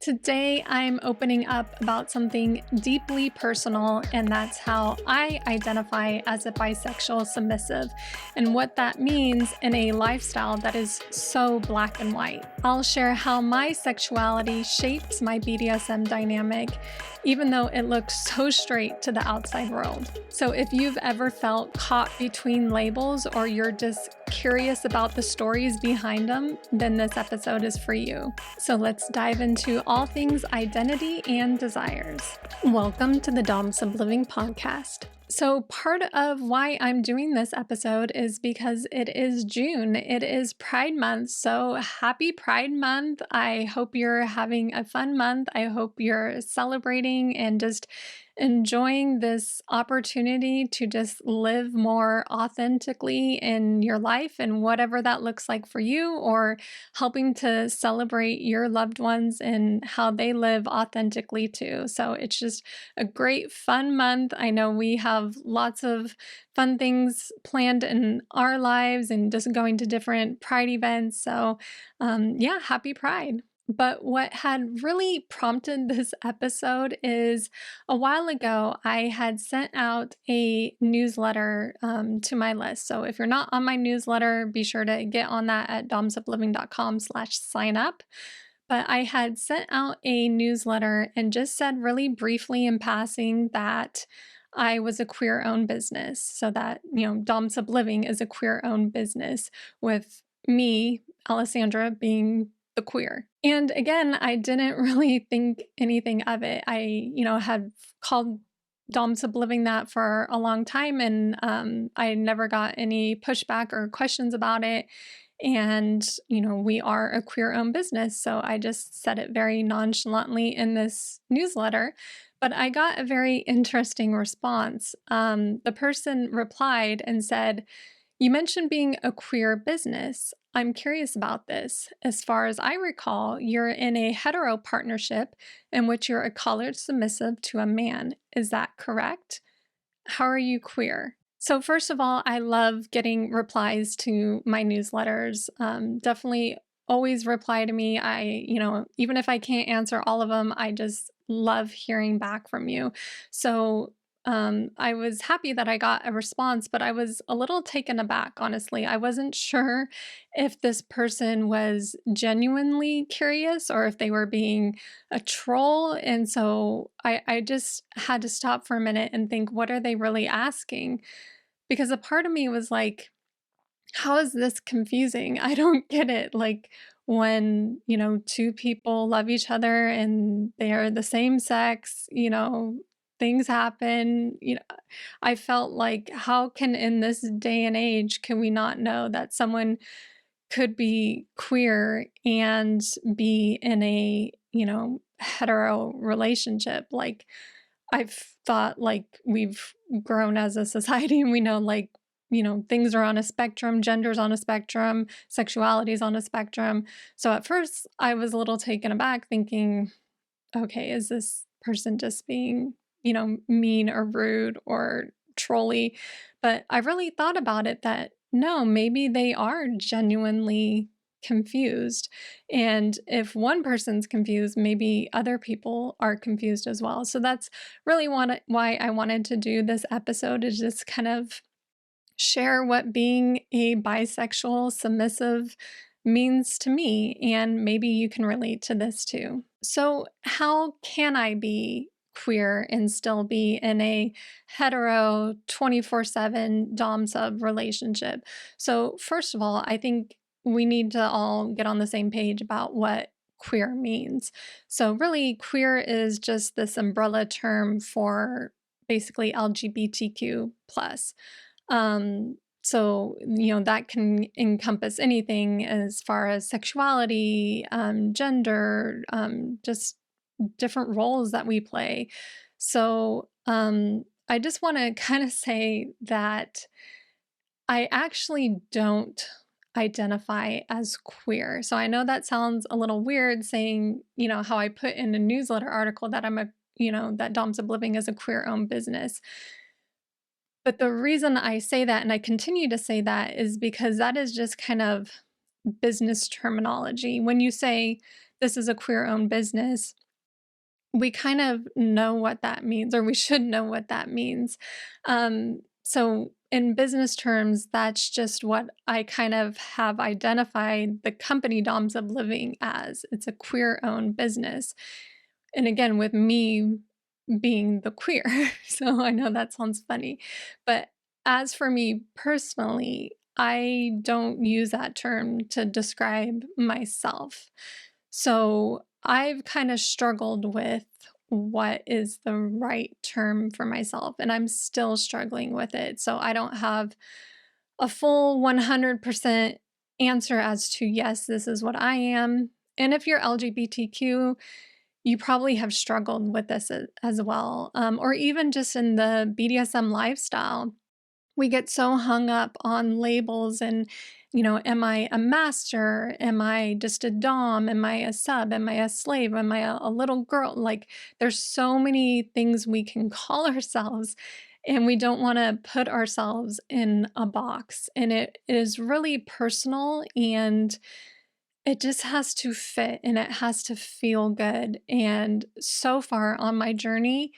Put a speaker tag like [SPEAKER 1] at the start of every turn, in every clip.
[SPEAKER 1] Today, I'm opening up about something deeply personal, and that's how I identify as a bisexual submissive and what that means in a lifestyle that is so black and white. I'll share how my sexuality shapes my BDSM dynamic, even though it looks so straight to the outside world. So if you've ever felt caught between labels or you're just curious about the stories behind them, then this episode is for you. So let's dive into all things identity and desires. Welcome to the Dom Subliving podcast. So part of why I'm doing this episode is because it is June. It is Pride Month. So happy Pride Month. I hope you're having a fun month. I hope you're celebrating and just enjoying this opportunity to just live more authentically in your life and whatever that looks like for you, or helping to celebrate your loved ones and how they live authentically too. So it's just a great fun month. I know we have lots of fun things planned in our lives and just going to different Pride events. So happy Pride. But what had really prompted this episode is a while ago, I had sent out a newsletter to my list. So if you're not on my newsletter, be sure to get on that at domsubliving.com/sign up. But I had sent out a newsletter and just said really briefly in passing that I was a queer-owned business. So that, Dom Subliving is a queer-owned business with me, Alessandra, being the queer. And again, I didn't really think anything of it. I, had called Dom Subliving that for a long time, and I never got any pushback or questions about it. And, we are a queer-owned business, so I just said it very nonchalantly in this newsletter. But I got a very interesting response. The person replied and said, "You mentioned being a queer business. I'm curious about this. As far as I recall, you're in a hetero partnership in which you're a collared submissive to a man. Is that correct? How are you queer?" So first of all, I love getting replies to my newsletters. Definitely always reply to me. Even if I can't answer all of them, I just love hearing back from you. So I was happy that I got a response, but I was a little taken aback, honestly. I wasn't sure if this person was genuinely curious or if they were being a troll. And so I just had to stop for a minute and think, what are they really asking? Because a part of me was like, how is this confusing? I don't get it. Like, when, two people love each other and they're the same sex, things happen. I felt like, how can in this day and age can we not know that someone could be queer and be in a, hetero relationship? Like, I've thought like we've grown as a society and we know like, things are on a spectrum, gender's on a spectrum, sexuality is on a spectrum. So at first I was a little taken aback thinking, okay, is this person just being, mean or rude or trolly? But I really thought about it that no, maybe they are genuinely confused. And if one person's confused, maybe other people are confused as well. So that's really why I wanted to do this episode, is just kind of share what being a bisexual submissive means to me, and maybe you can relate to this too. So how can I be queer and still be in a hetero 24/7 dom sub relationship? So first of all, I think we need to all get on the same page about what queer means. So really, queer is just this umbrella term for basically LGBTQ plus. So, that can encompass anything as far as sexuality, gender, just different roles that we play. So, I just want to kind of say that I actually don't identify as queer. So I know that sounds a little weird saying, how I put in a newsletter article that that Dom Subliving is a queer-owned business. But the reason I say that, and I continue to say that, is because that is just kind of business terminology. When you say this is a queer-owned business, we kind of know what that means, or we should know what that means. So in business terms, that's just what I kind of have identified the company Doms of Living as. It's a queer-owned business. And again, with me being the queer. So I know that sounds funny. But as for me personally, I don't use that term to describe myself. So I've kind of struggled with what is the right term for myself, and I'm still struggling with it. So I don't have a full 100% answer as to, yes, this is what I am. And if you're LGBTQ, you probably have struggled with this as well, or even just in the BDSM lifestyle. We get so hung up on labels and, am I a master? Am I just a dom? Am I a sub? Am I a slave? Am I a little girl? Like, there's so many things we can call ourselves, and we don't want to put ourselves in a box. And it is really personal, and it just has to fit, and it has to feel good. And so far on my journey,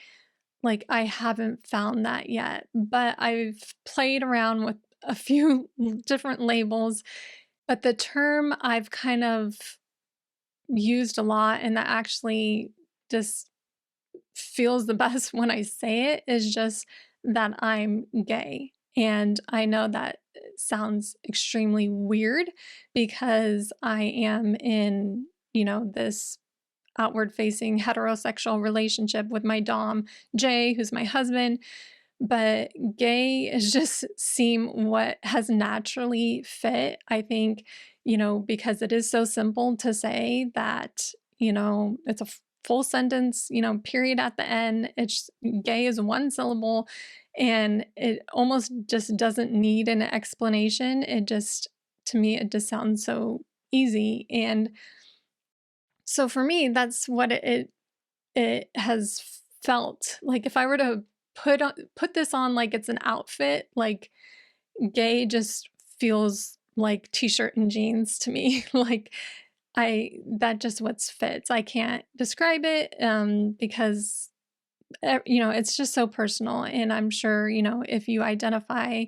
[SPEAKER 1] like, I haven't found that yet, but I've played around with a few different labels. But the term I've kind of used a lot, and that actually just feels the best when I say it, is just that I'm gay. And I know that sounds extremely weird because I am in, this outward facing heterosexual relationship with my dom, Jay, who's my husband. But gay is just seem what has naturally fit. I think, because it is so simple to say that, it's a full sentence, period at the end. It's gay is one syllable, and it almost just doesn't need an explanation. It just, to me, it just sounds so easy. And so for me, that's what it has felt like. If I were to put this on like it's an outfit, like, gay just feels like t-shirt and jeans to me. Like, that just what fits. I can't describe it because it's just so personal. And I'm sure, if you identify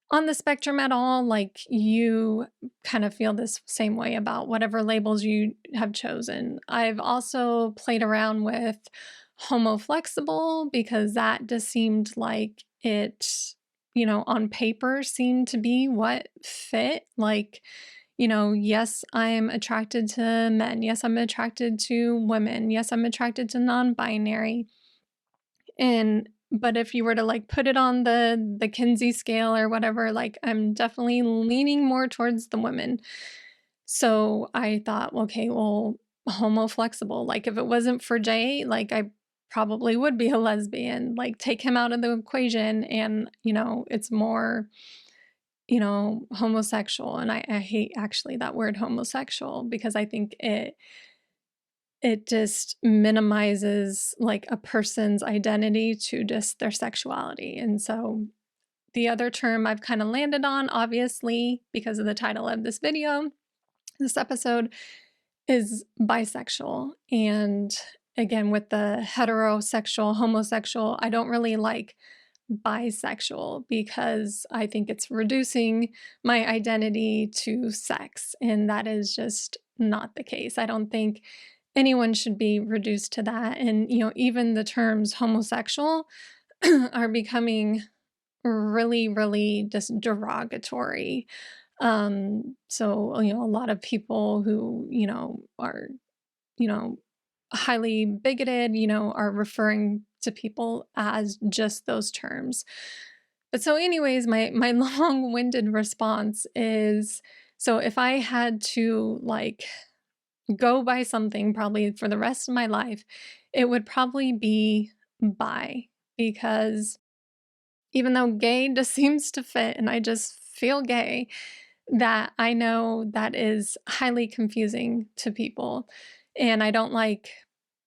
[SPEAKER 1] on the spectrum at all, like, you kind of feel this same way about whatever labels you have chosen. I've also played around with Homoflexible because that just seemed like it, on paper seemed to be what fit. Like, yes, I'm attracted to men. Yes, I'm attracted to women. Yes, I'm attracted to non-binary. But if you were to like put it on the Kinsey scale or whatever, like, I'm definitely leaning more towards the women. So I thought, okay, well, Homoflexible. Like, if it wasn't for Jay, like, I probably would be a lesbian. Like, take him out of the equation, and it's more, homosexual. And I hate actually that word homosexual because I think it just minimizes like a person's identity to just their sexuality. And so the other term I've kind of landed on, obviously, because of the title of this video, this episode, is bisexual. And again, with the heterosexual, homosexual, I don't really like bisexual because I think it's reducing my identity to sex. And that is just not the case. I don't think anyone should be reduced to that. And, even the terms homosexual are becoming really, really just derogatory. So, a lot of people who, are, you know, highly bigoted, are referring to people as just those terms. But so anyways, my long-winded response is, so if I had to like go by something probably for the rest of my life, it would probably be bi, because even though gay just seems to fit and I just feel gay, that I know that is highly confusing to people. And I don't like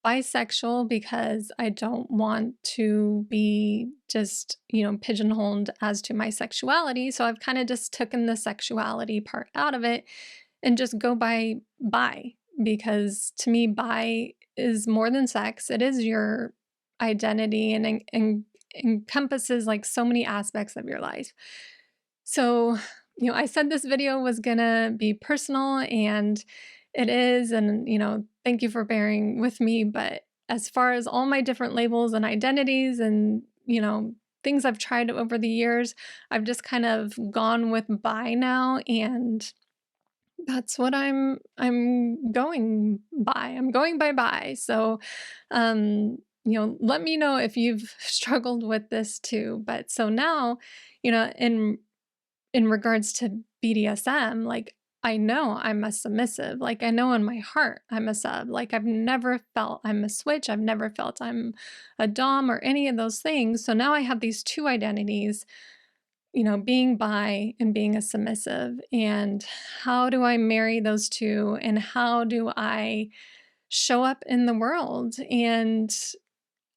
[SPEAKER 1] bisexual because I don't want to be just, pigeonholed as to my sexuality. So I've kind of just taken the sexuality part out of it and just go by bi, because to me, bi is more than sex. It is your identity and encompasses like so many aspects of your life. So, I said this video was gonna be personal, and it is. And, thank you for bearing with me. But as far as all my different labels and identities and, things I've tried over the years, I've just kind of gone with bi now. And that's what I'm going by. I'm going by bi. So, let me know if you've struggled with this too. But so now, in regards to BDSM, like I know I'm a submissive. Like I know in my heart I'm a sub. Like I've never felt I'm a switch. I've never felt I'm a dom or any of those things. So now I have these two identities, being bi and being a submissive. And how do I marry those two? And how do I show up in the world? And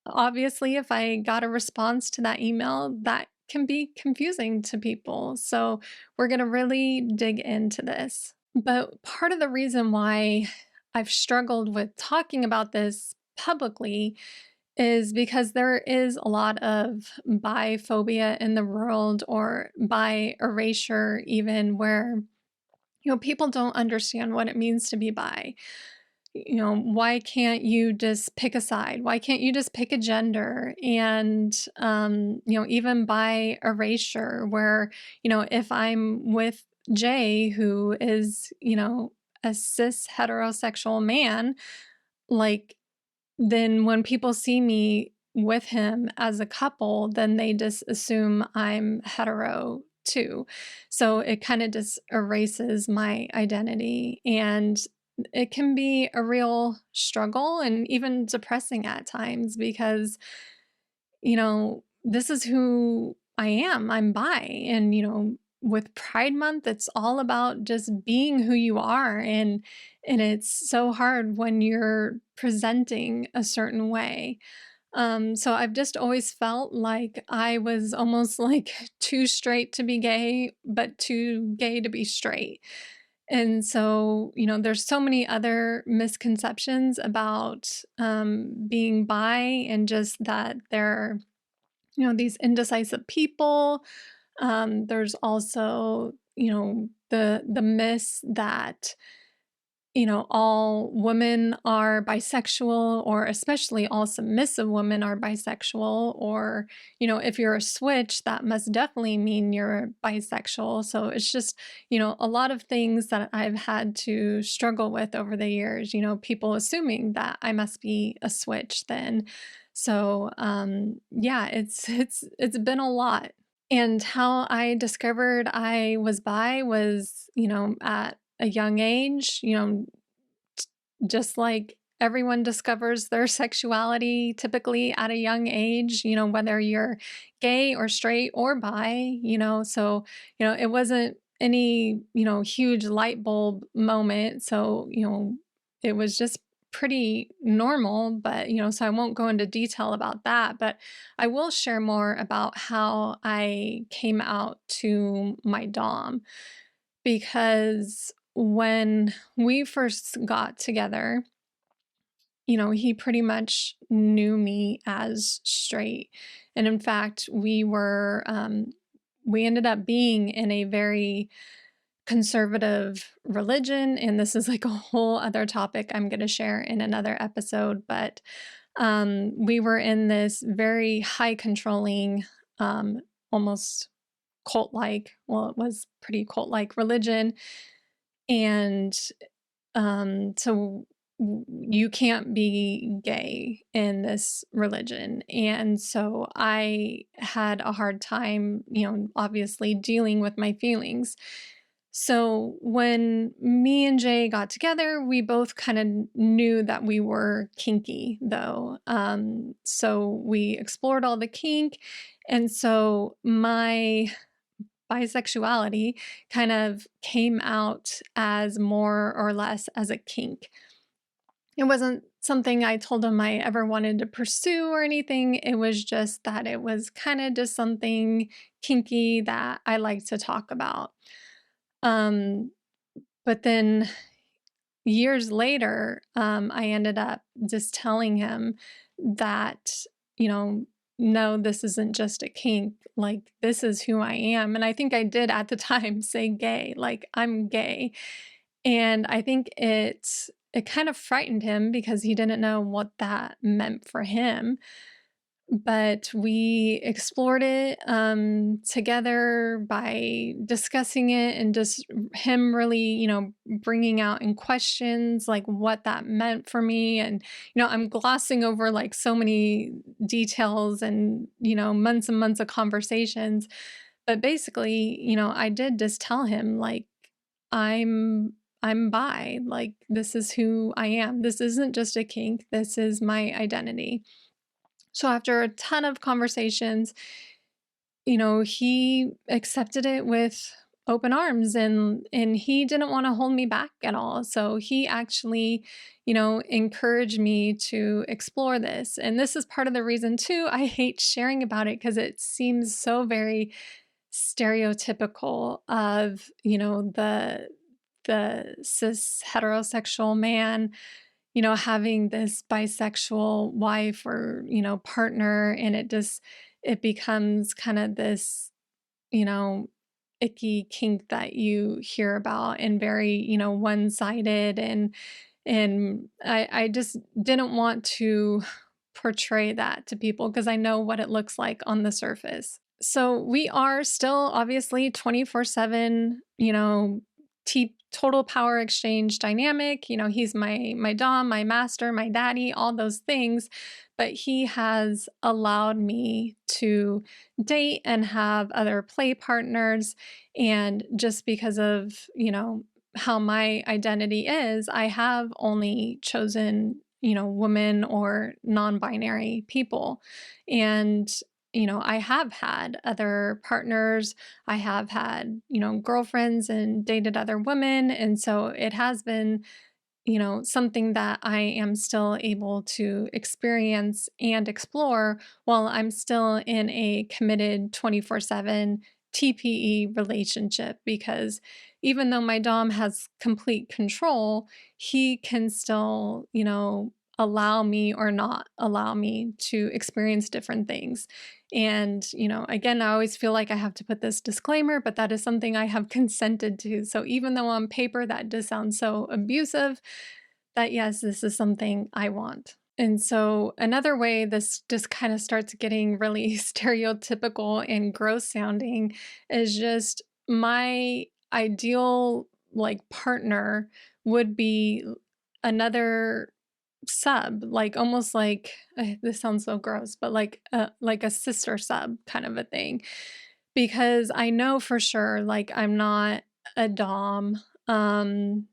[SPEAKER 1] obviously, if I got a response to that email, that can be confusing to people. So we're going to really dig into this. But part of the reason why I've struggled with talking about this publicly is because there is a lot of biphobia in the world, or bi erasure, even, where people don't understand what it means to be bi. Why can't you just pick a side? Why can't you just pick a gender? And even bi erasure, where if I'm with Jay, who is a cis heterosexual man, like, then when people see me with him as a couple, then they just assume I'm hetero too. So it kind of just erases my identity. And it can be a real struggle and even depressing at times because, this is who I am. I'm bi. And, with Pride Month, it's all about just being who you are. And it's so hard when you're presenting a certain way. So I've just always felt like I was almost like too straight to be gay, but too gay to be straight. And so, there's so many other misconceptions about being bi, and just that they're, these indecisive people. There's also, the myths that all women are bisexual, or especially all submissive women are bisexual, or, if you're a switch, that must definitely mean you're bisexual. So it's just, a lot of things that I've had to struggle with over the years, people assuming that I must be a switch then. So, yeah, it's been a lot. And how I discovered I was bi was, at a young age, just like everyone discovers their sexuality typically at a young age, whether you're gay or straight or bi, so, it wasn't any, huge light bulb moment. So, it was just pretty normal, but, so I won't go into detail about that, but I will share more about how I came out to my dom, because when we first got together, he pretty much knew me as straight. And in fact, we ended up being in a very conservative religion. And this is like a whole other topic I'm going to share in another episode. But we were in this very high controlling, almost cult like, well, it was pretty cult like religion. And so you can't be gay in this religion. And so I had a hard time, obviously dealing with my feelings. So when me and Jay got together, we both kind of knew that we were kinky, though. So we explored all the kink. And so my bisexuality kind of came out as more or less as a kink. It wasn't something I told him I ever wanted to pursue or anything. It was just that it was kind of just something kinky that I like to talk about. But then years later, I ended up just telling him that, you know, no, this isn't just a kink. Like, this is who I am. And I think I did at the time say gay, like, I'm gay. And I think it kind of frightened him because he didn't know what that meant for him. But we explored it together by discussing it and just him really, bringing out in questions like what that meant for me. And, I'm glossing over like so many details and, months and months of conversations. But basically, I did just tell him like, I'm bi, like this is who I am. This isn't just a kink. This is my identity. So after a ton of conversations, he accepted it with open arms and he didn't want to hold me back at all. So he actually, encouraged me to explore this. And this is part of the reason too I hate sharing about it because it seems so very stereotypical of, the cis heterosexual man, having this bisexual wife or, partner, and it becomes kind of this, you know, icky kink that you hear about and very, one-sided and I just didn't want to portray that to people because I know what it looks like on the surface. So we are still obviously 24/7, total power exchange dynamic. He's my dom, my master, my daddy, all those things. But he has allowed me to date and have other play partners. And just because of, how my identity is, I have only chosen, women or non-binary people. And I have had other partners. I have had, girlfriends and dated other women. And so it has been, something that I am still able to experience and explore while I'm still in a committed 24/7 TPE relationship. Because even though my Dom has complete control, he can still, allow me or not allow me to experience different things. And, again, I always feel like I have to put this disclaimer, but that is something I have consented to. So even though on paper that does sound so abusive, that yes, this is something I want. And so another way this just kind of starts getting really stereotypical and gross sounding is just my ideal like partner would be another sub, like almost like this sounds so gross, but like a sister sub kind of a thing. Because I know for sure like I'm not a dom, and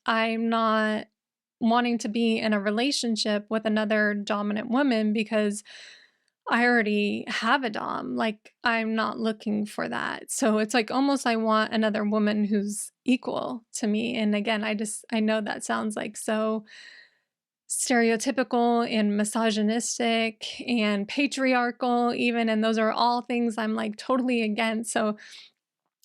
[SPEAKER 1] I'm not wanting to be in a relationship with another dominant woman because I already have a dom. Like I'm not looking for that. So it's like almost I want another woman who's equal to me. And again, I know that sounds like so stereotypical and misogynistic and patriarchal even, and those are all things I'm like totally against. So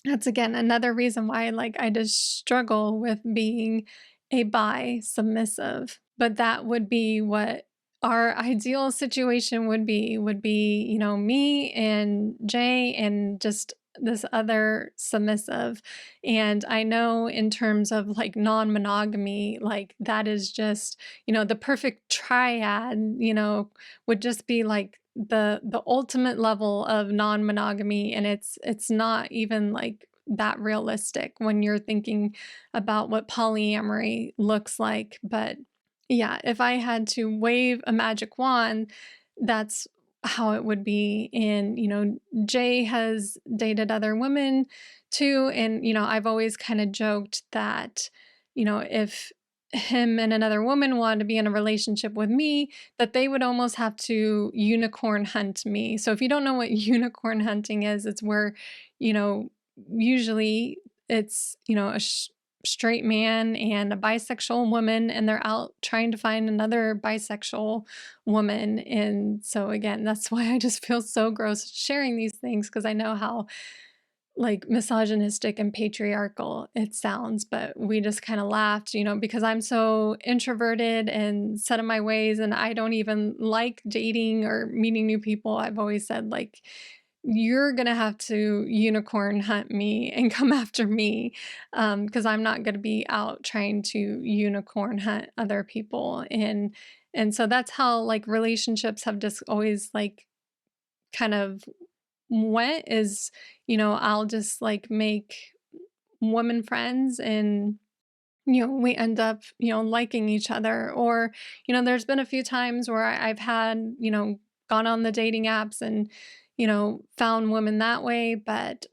[SPEAKER 1] that's again another reason why like I just struggle with being a bi submissive. But that would be what our ideal situation would be, me and Jay and just this other submissive. And I know in terms of like non-monogamy, like that is just, the perfect triad, would just be like the ultimate level of non-monogamy, and it's not even like that realistic when you're thinking about what polyamory looks like. But yeah, if I had to wave a magic wand, that's how it would be. And Jay has dated other women too, and I've always kind of joked that if him and another woman wanted to be in a relationship with me, that they would almost have to unicorn hunt me. So if you don't know what unicorn hunting is, it's where, usually it's, a straight man and a bisexual woman, and they're out trying to find another bisexual woman. And so again, that's why I just feel so gross sharing these things, because I know how like misogynistic and patriarchal it sounds, but we just kind of laughed, because I'm so introverted and set in my ways and I don't even like dating or meeting new people. I've always said, like, you're gonna have to unicorn hunt me and come after me, because I'm not gonna be out trying to unicorn hunt other people. And so that's how like relationships have just always like kind of went is, I'll just like make women friends and we end up, liking each other. Or, there's been a few times where I've had, gone on the dating apps and, found women that way. But,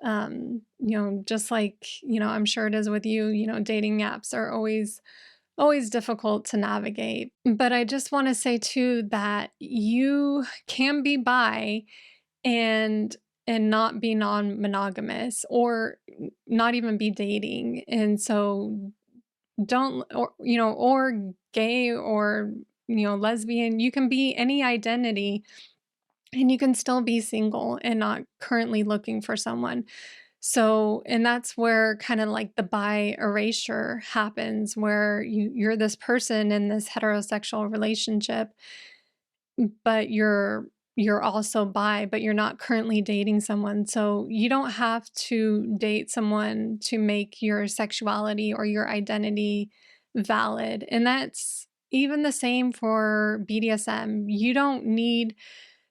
[SPEAKER 1] just like, I'm sure it is with you, dating apps are always difficult to navigate. But I just want to say too that you can be bi and not be non-monogamous or not even be dating. And so don't, or gay or lesbian, you can be any identity and you can still be single and not currently looking for someone. So, and that's where kind of like the bi erasure happens, where you're this person in this heterosexual relationship, but you're also bi, but you're not currently dating someone. So you don't have to date someone to make your sexuality or your identity valid. And that's even the same for BDSM. You don't need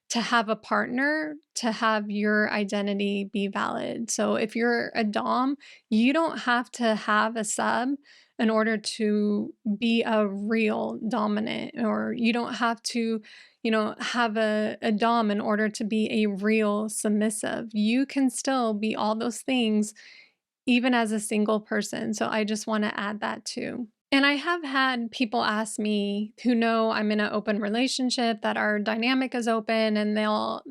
[SPEAKER 1] to have a partner to have your identity be valid. So if you're a dom, you don't have to have a sub in order to be a real dominant, or you don't have to, have a dom in order to be a real submissive. You can still be all those things even as a single person. So I just want to add that too. And I have had people ask me who know I'm in an open relationship, that our dynamic is open, and they'll,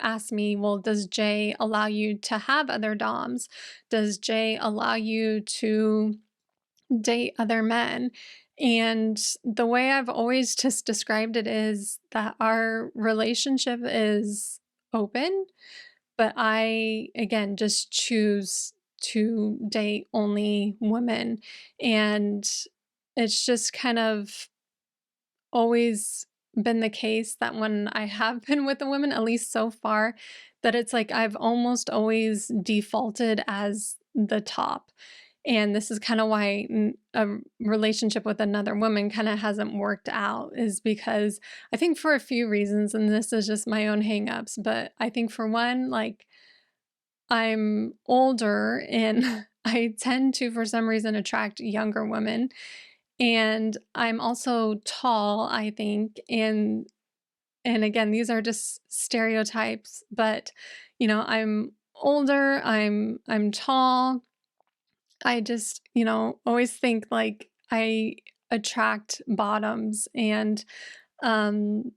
[SPEAKER 1] ask me, well, does Jay allow you to have other doms? Does Jay allow you to date other men? And the way I've always just described it is that our relationship is open, but I, again, just choose to date only women. And it's just kind of always been the case that when I have been with a woman, at least so far, that it's like I've almost always defaulted as the top. And this is kind of why a relationship with another woman kind of hasn't worked out, is because I think for a few reasons, and this is just my own hangups, but I think for one, like, I'm older and I tend to, for some reason, attract younger women. And I'm also tall, I think. And again, these are just stereotypes, but I'm older, I'm tall. I just, always think like I attract bottoms. And um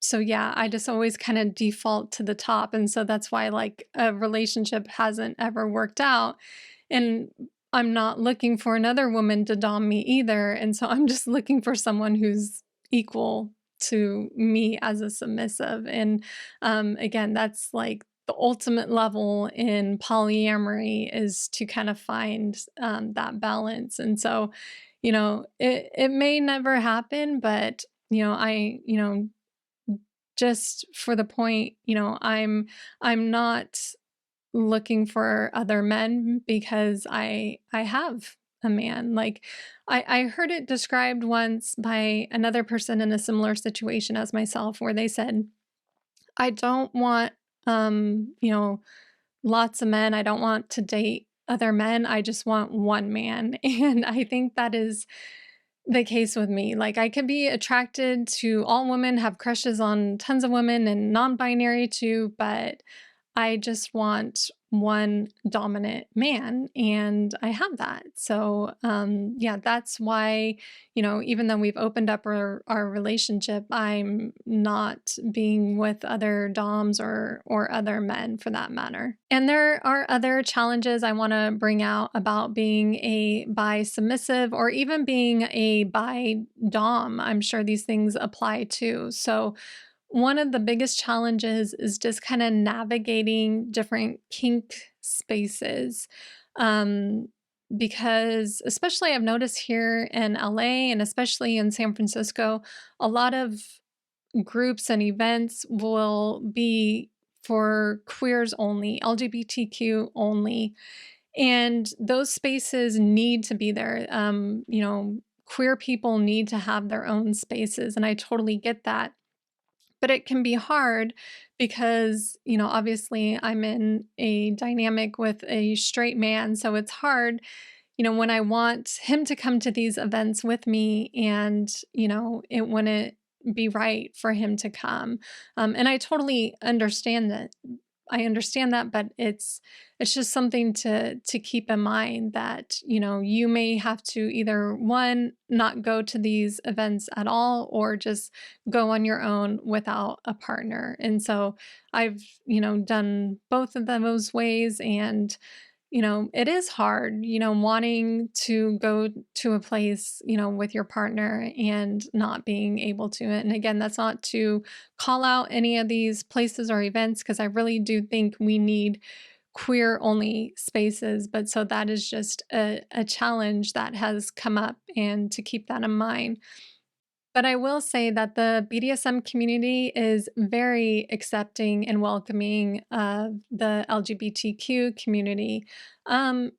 [SPEAKER 1] so yeah, I just always kind of default to the top. And so that's why like a relationship hasn't ever worked out. And I'm not looking for another woman to dom me either. And so I'm just looking for someone who's equal to me as a submissive. And again, that's like the ultimate level in polyamory, is to kind of find that balance. And so, it may never happen, but just for the point, I'm not looking for other men because I have a man. Like, I heard it described once by another person in a similar situation as myself, where they said, I don't want lots of men. I don't want to date other men. I just want one man. And I think that is the case with me. Like, I could be attracted to all women, have crushes on tons of women, and non-binary too, but I just want one dominant man, and I have that. So, yeah, that's why, even though we've opened up our relationship, I'm not being with other doms or other men for that matter. And there are other challenges I want to bring out about being a bi submissive, or even being a bi dom. I'm sure these things apply too. So one of the biggest challenges is just kind of navigating different kink spaces. Um, because especially I've noticed here in LA and especially in San Francisco, a lot of groups and events will be for queers only, LGBTQ only, and those spaces need to be there. Queer people need to have their own spaces, and I totally get that. But it can be hard because, obviously I'm in a dynamic with a straight man, so it's hard, when I want him to come to these events with me and, it wouldn't be right for him to come. And I totally understand that. I understand that, but it's just something to keep in mind that, you may have to either one, not go to these events at all, or just go on your own without a partner. And so I've, done both of those ways, and it is hard, wanting to go to a place, with your partner and not being able to. And again, that's not to call out any of these places or events, because I really do think we need queer only spaces. But so that is just a challenge that has come up, and to keep that in mind. But I will say that the BDSM community is very accepting and welcoming of the LGBTQ community, and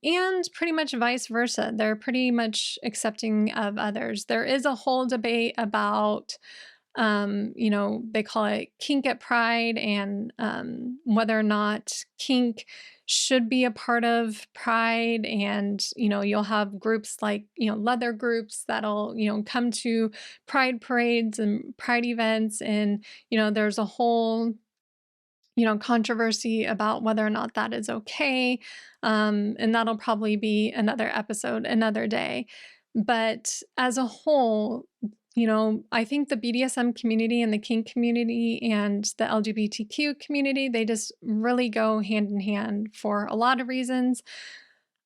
[SPEAKER 1] pretty much vice versa. They're pretty much accepting of others. There is a whole debate about, they call it kink at Pride, and whether or not kink should be a part of Pride. And, you'll have groups like, leather groups that'll, come to Pride parades and Pride events. And, there's a whole, controversy about whether or not that is okay. And that'll probably be another episode, another day. But as a whole, I think the BDSM community and the kink community and the LGBTQ community, they just really go hand in hand for a lot of reasons.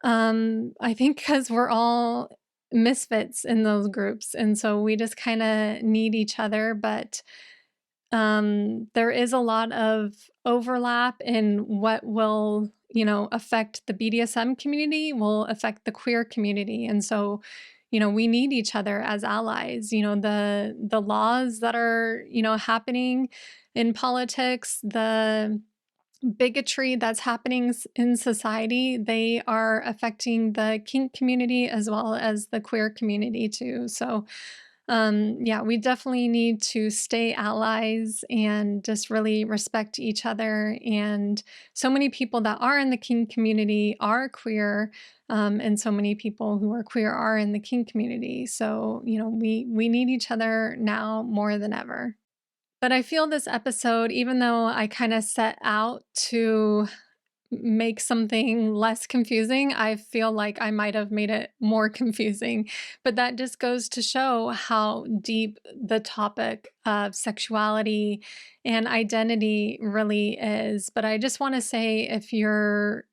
[SPEAKER 1] I think because we're all misfits in those groups, and so we just kind of need each other. But there is a lot of overlap in what will, affect the BDSM community, will affect the queer community. And so, we need each other as allies. The laws that are, happening in politics, the bigotry that's happening in society, they are affecting the kink community as well as the queer community too. So yeah, we definitely need to stay allies and just really respect each other. And so many people that are in the kink community are queer, and so many people who are queer are in the kink community. So, we need each other now more than ever. But I feel this episode, even though I kind of set out to make something less confusing, I feel like I might have made it more confusing. But that just goes to show how deep the topic of sexuality and identity really is. But I just want to say, if you're,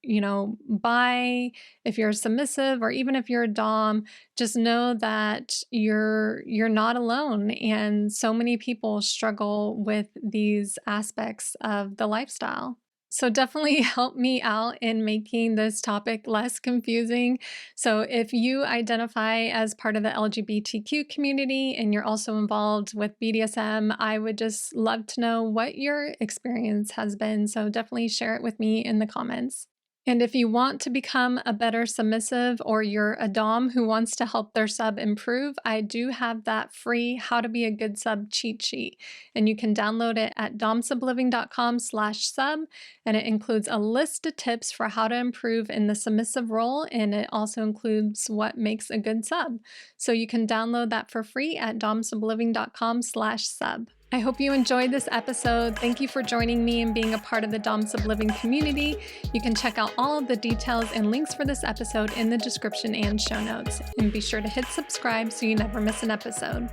[SPEAKER 1] bi, if you're submissive, or even if you're a dom, just know that you're not alone. And so many people struggle with these aspects of the lifestyle. So definitely help me out in making this topic less confusing. So if you identify as part of the LGBTQ community and you're also involved with BDSM, I would just love to know what your experience has been. So definitely share it with me in the comments. And if you want to become a better submissive, or you're a dom who wants to help their sub improve, I do have that free How to Be a Good Sub cheat sheet. And you can download it at domsubliving.com/sub. And it includes a list of tips for how to improve in the submissive role. And it also includes what makes a good sub. So you can download that for free at domsubliving.com/sub. I hope you enjoyed this episode. Thank you for joining me and being a part of the Dom Sub Living community. You can check out all of the details and links for this episode in the description and show notes. And be sure to hit subscribe so you never miss an episode.